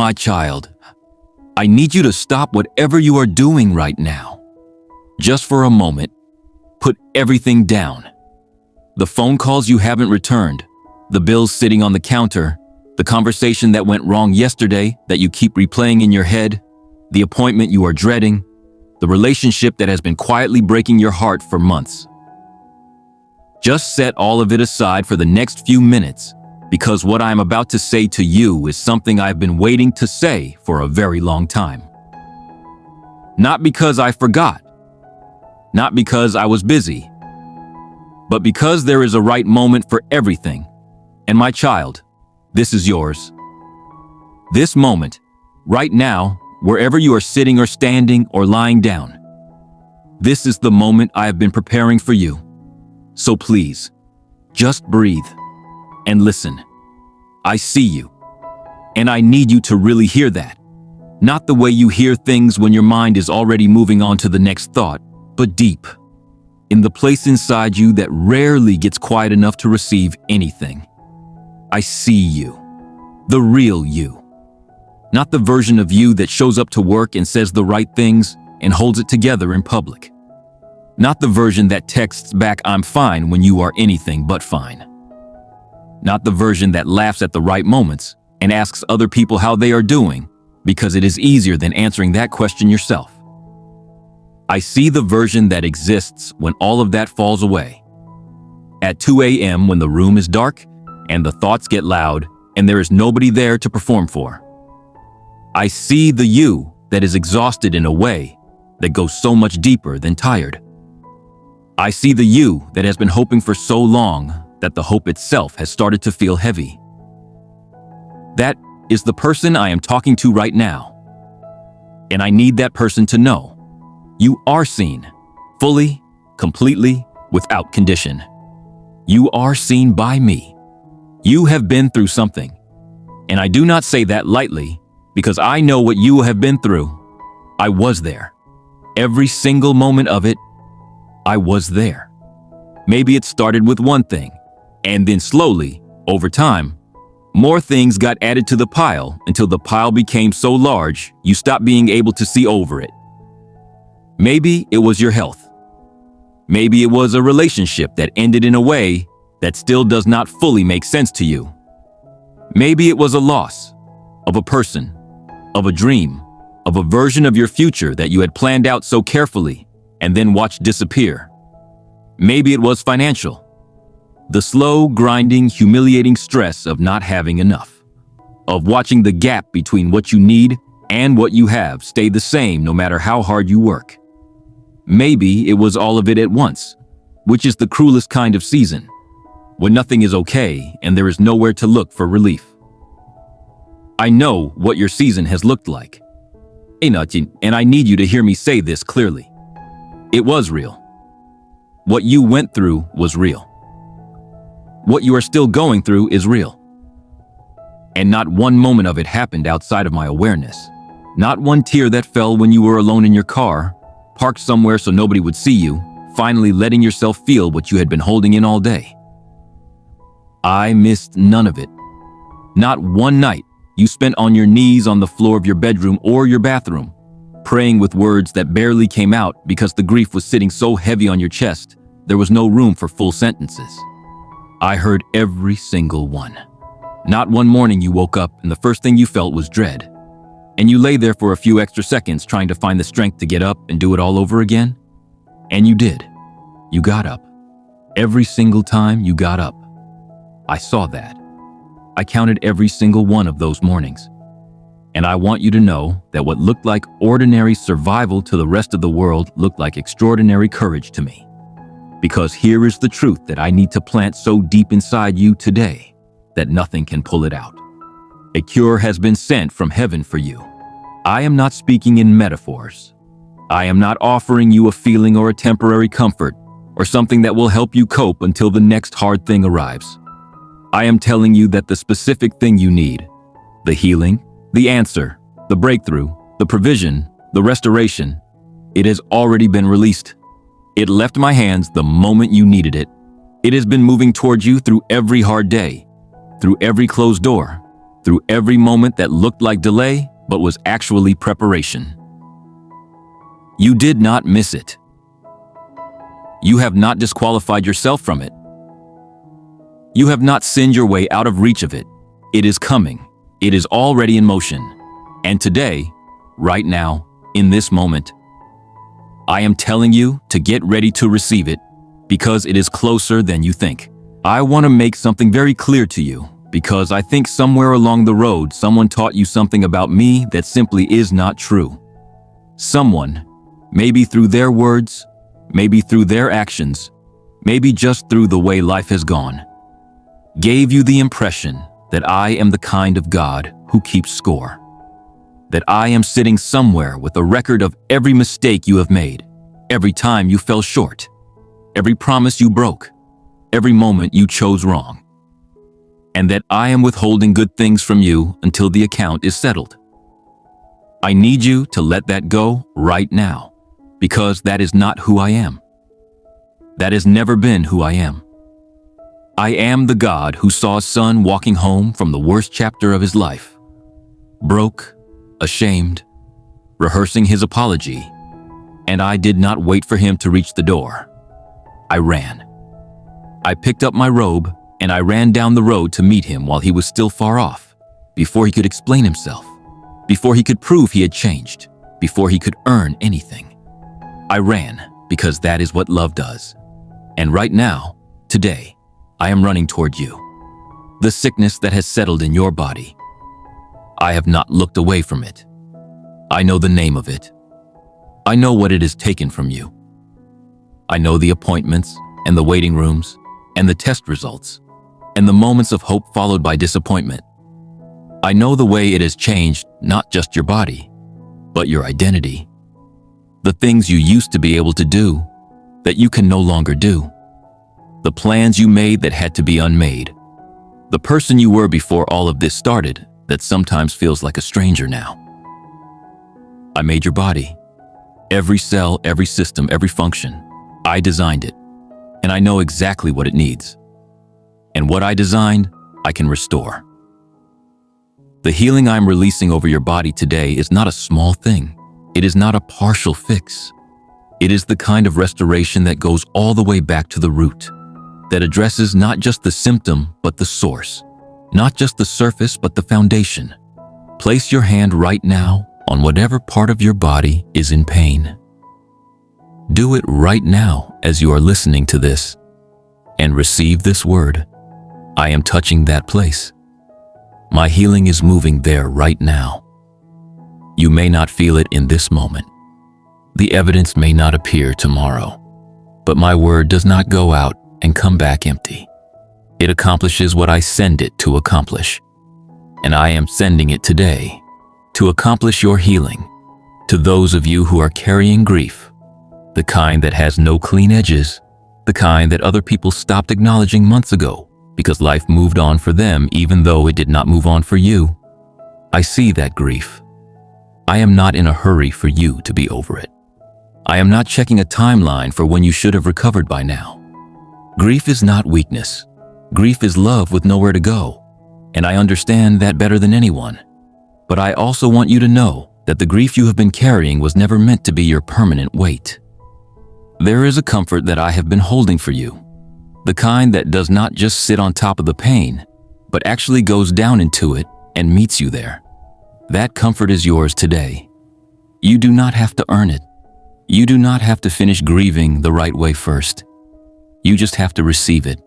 My child, I need you to stop whatever you are doing right now. Just for a moment, put everything down. The phone calls you haven't returned, the bills sitting on the counter, the conversation that went wrong yesterday that you keep replaying in your head, the appointment you are dreading, the relationship that has been quietly breaking your heart for months. Just set all of it aside for the next few minutes, because what I am about to say to you is something I've been waiting to say for a very long time. Not because I forgot, not because I was busy, but because there is a right moment for everything. And my child, this is yours. This moment, right now, wherever you are sitting or standing or lying down. This is the moment I have been preparing for you. So please, just breathe and listen. I see you, and I need you to really hear that. Not the way you hear things when your mind is already moving on to the next thought, but deep, in the place inside you that rarely gets quiet enough to receive anything. I see you, the real you. Not the version of you that shows up to work and says the right things and holds it together in public. Not the version that texts back "I'm fine" when you are anything but fine. Not the version that laughs at the right moments and asks other people how they are doing, because it is easier than answering that question yourself. I see the version that exists when all of that falls away. At 2 a.m. when the room is dark and the thoughts get loud and there is nobody there to perform for. I see the you that is exhausted in a way that goes so much deeper than tired. I see the you that has been hoping for so long that the hope itself has started to feel heavy. That is the person I am talking to right now. And I need that person to know you are seen, fully, completely, without condition. You are seen by me. You have been through something. And I do not say that lightly, because I know what you have been through. I was there. Every single moment of it, I was there. Maybe it started with one thing, and then slowly, over time, more things got added to the pile until the pile became so large you stopped being able to see over it. Maybe it was your health. Maybe it was a relationship that ended in a way that still does not fully make sense to you. Maybe it was a loss of a person, of a dream, of a version of your future that you had planned out so carefully and then watched disappear. Maybe it was financial. The slow, grinding, humiliating stress of not having enough. Of watching the gap between what you need and what you have stay the same no matter how hard you work. Maybe it was all of it at once, which is the cruelest kind of season, when nothing is okay and there is nowhere to look for relief. I know what your season has looked like. And I need you to hear me say this clearly. It was real. What you went through was real. What you are still going through is real. And not one moment of it happened outside of my awareness. Not one tear that fell when you were alone in your car, parked somewhere so nobody would see you, finally letting yourself feel what you had been holding in all day. I missed none of it. Not one night you spent on your knees on the floor of your bedroom or your bathroom, praying with words that barely came out because the grief was sitting so heavy on your chest, there was no room for full sentences. I heard every single one. Not one morning you woke up and the first thing you felt was dread. And you lay there for a few extra seconds trying to find the strength to get up and do it all over again. And you did. You got up. Every single time you got up. I saw that. I counted every single one of those mornings. And I want you to know that what looked like ordinary survival to the rest of the world looked like extraordinary courage to me. Because here is the truth that I need to plant so deep inside you today that nothing can pull it out. A cure has been sent from heaven for you. I am not speaking in metaphors. I am not offering you a feeling or a temporary comfort or something that will help you cope until the next hard thing arrives. I am telling you that the specific thing you need, the healing, the answer, the breakthrough, the provision, the restoration, it has already been released. It left my hands the moment you needed it. It has been moving towards you through every hard day, through every closed door, through every moment that looked like delay but was actually preparation. You did not miss it. You have not disqualified yourself from it. You have not sinned your way out of reach of it. It is coming. It is already in motion. And today, right now, in this moment, I am telling you to get ready to receive it because it is closer than you think. I want to make something very clear to you because I think somewhere along the road someone taught you something about me that simply is not true. Someone, maybe through their words, maybe through their actions, maybe just through the way life has gone, gave you the impression that I am the kind of God who keeps score. That I am sitting somewhere with a record of every mistake you have made, every time you fell short, every promise you broke, every moment you chose wrong. And that I am withholding good things from you until the account is settled. I need you to let that go right now, because that is not who I am. That has never been who I am. I am the God who saw a son walking home from the worst chapter of his life, broke, ashamed, rehearsing his apology, and I did not wait for him to reach the door. I ran. I picked up my robe and I ran down the road to meet him while he was still far off, before he could explain himself, before he could prove he had changed, before he could earn anything. I ran because that is what love does. And right now, today, I am running toward you. The sickness that has settled in your body. I have not looked away from it. I know the name of it. I know what it has taken from you. I know the appointments and the waiting rooms and the test results and the moments of hope followed by disappointment. I know the way it has changed not just your body, but your identity. The things you used to be able to do that you can no longer do. The plans you made that had to be unmade. The person you were before all of this started that sometimes feels like a stranger now. I made your body. Every cell, every system, every function. I designed it, and I know exactly what it needs. And what I designed, I can restore. The healing I'm releasing over your body today is not a small thing. It is not a partial fix. It is the kind of restoration that goes all the way back to the root, that addresses not just the symptom, but the source, not just the surface, but the foundation. Place your hand right now on whatever part of your body is in pain. Do it right now as you are listening to this, and receive this word. I am touching that place. My healing is moving there right now. You may not feel it in this moment. The evidence may not appear tomorrow, but my word does not go out and come back empty. It accomplishes what I send it to accomplish. And I am sending it today to accomplish your healing to those of you who are carrying grief, the kind that has no clean edges, the kind that other people stopped acknowledging months ago because life moved on for them even though it did not move on for you. I see that grief. I am not in a hurry for you to be over it. I am not checking a timeline for when you should have recovered by now. Grief is not weakness. Grief is love with nowhere to go, and I understand that better than anyone. But I also want you to know that the grief you have been carrying was never meant to be your permanent weight. There is a comfort that I have been holding for you, the kind that does not just sit on top of the pain, but actually goes down into it and meets you there. That comfort is yours today. You do not have to earn it. You do not have to finish grieving the right way first. You just have to receive it.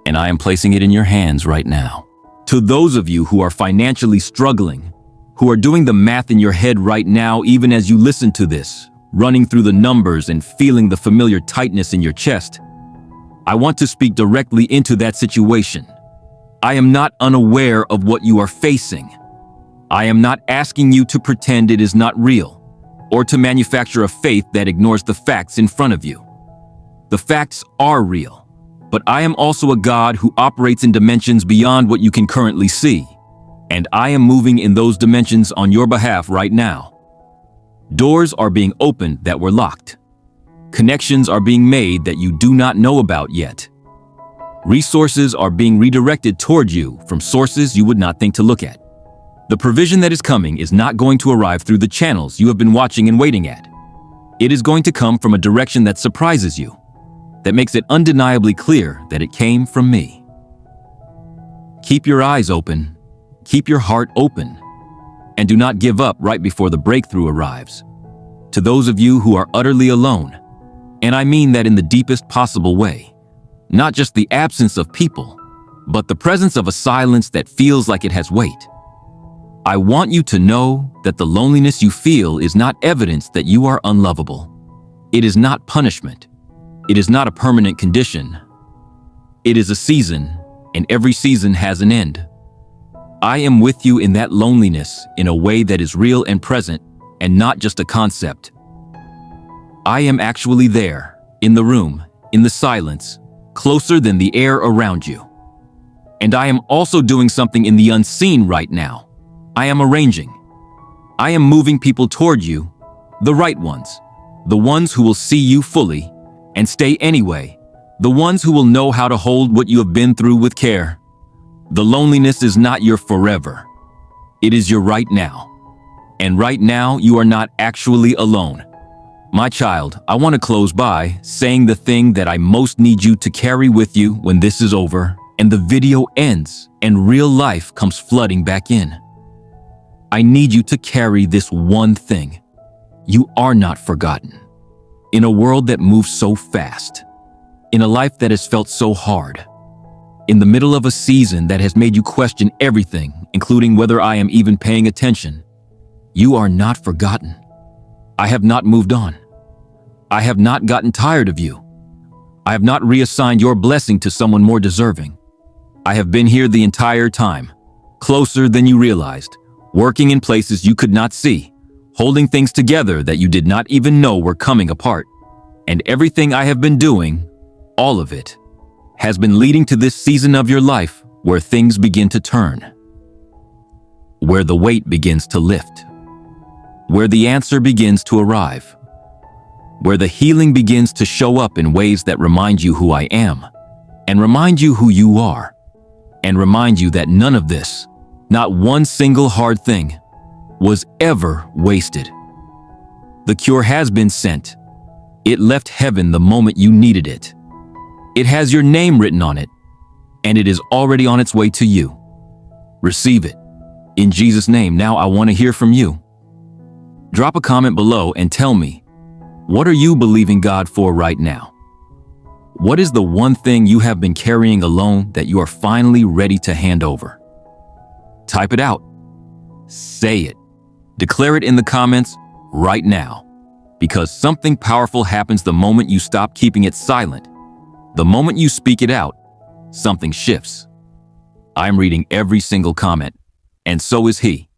And I am placing it in your hands right now. To those of you who are financially struggling, who are doing the math in your head right now even as you listen to this, running through the numbers and feeling the familiar tightness in your chest, I want to speak directly into that situation. I am not unaware of what you are facing. I am not asking you to pretend it is not real, or to manufacture a faith that ignores the facts in front of you. The facts are real, but I am also a God who operates in dimensions beyond what you can currently see, and I am moving in those dimensions on your behalf right now. Doors are being opened that were locked. Connections are being made that you do not know about yet. Resources are being redirected toward you from sources you would not think to look at. The provision that is coming is not going to arrive through the channels you have been watching and waiting at. It is going to come from a direction that surprises you, that makes it undeniably clear that it came from me. Keep your eyes open, keep your heart open, and do not give up right before the breakthrough arrives. To those of you who are utterly alone, and I mean that in the deepest possible way, not just the absence of people, but the presence of a silence that feels like it has weight. I want you to know that the loneliness you feel is not evidence that you are unlovable. It is not punishment. It is not a permanent condition. It is a season, and every season has an end. I am with you in that loneliness in a way that is real and present, and not just a concept. I am actually there, in the room, in the silence, closer than the air around you. And I am also doing something in the unseen right now. I am arranging. I am moving people toward you, the right ones, the ones who will see you fully and stay anyway, the ones who will know how to hold what you have been through with care. The loneliness is not your forever. It is your right now. And right now, you are not actually alone. My child, I want to close by saying the thing that I most need you to carry with you when this is over and the video ends and real life comes flooding back in. I need you to carry this one thing. You are not forgotten. In a world that moves so fast, in a life that has felt so hard, in the middle of a season that has made you question everything, including whether I am even paying attention, you are not forgotten. I have not moved on. I have not gotten tired of you. I have not reassigned your blessing to someone more deserving. I have been here the entire time, closer than you realized, working in places you could not see, holding things together that you did not even know were coming apart. And everything I have been doing, all of it, has been leading to this season of your life where things begin to turn, where the weight begins to lift, where the answer begins to arrive, where the healing begins to show up in ways that remind you who I am, and remind you who you are, and remind you that none of this, not one single hard thing, was ever wasted. The cure has been sent. It left heaven the moment you needed it. It has your name written on it, and it is already on its way to you. Receive it. In Jesus' name, now I want to hear from you. Drop a comment below and tell me, what are you believing God for right now? What is the one thing you have been carrying alone that you are finally ready to hand over? Type it out. Say it. Declare it in the comments right now. Because something powerful happens the moment you stop keeping it silent. The moment you speak it out, something shifts. I'm reading every single comment, and so is he.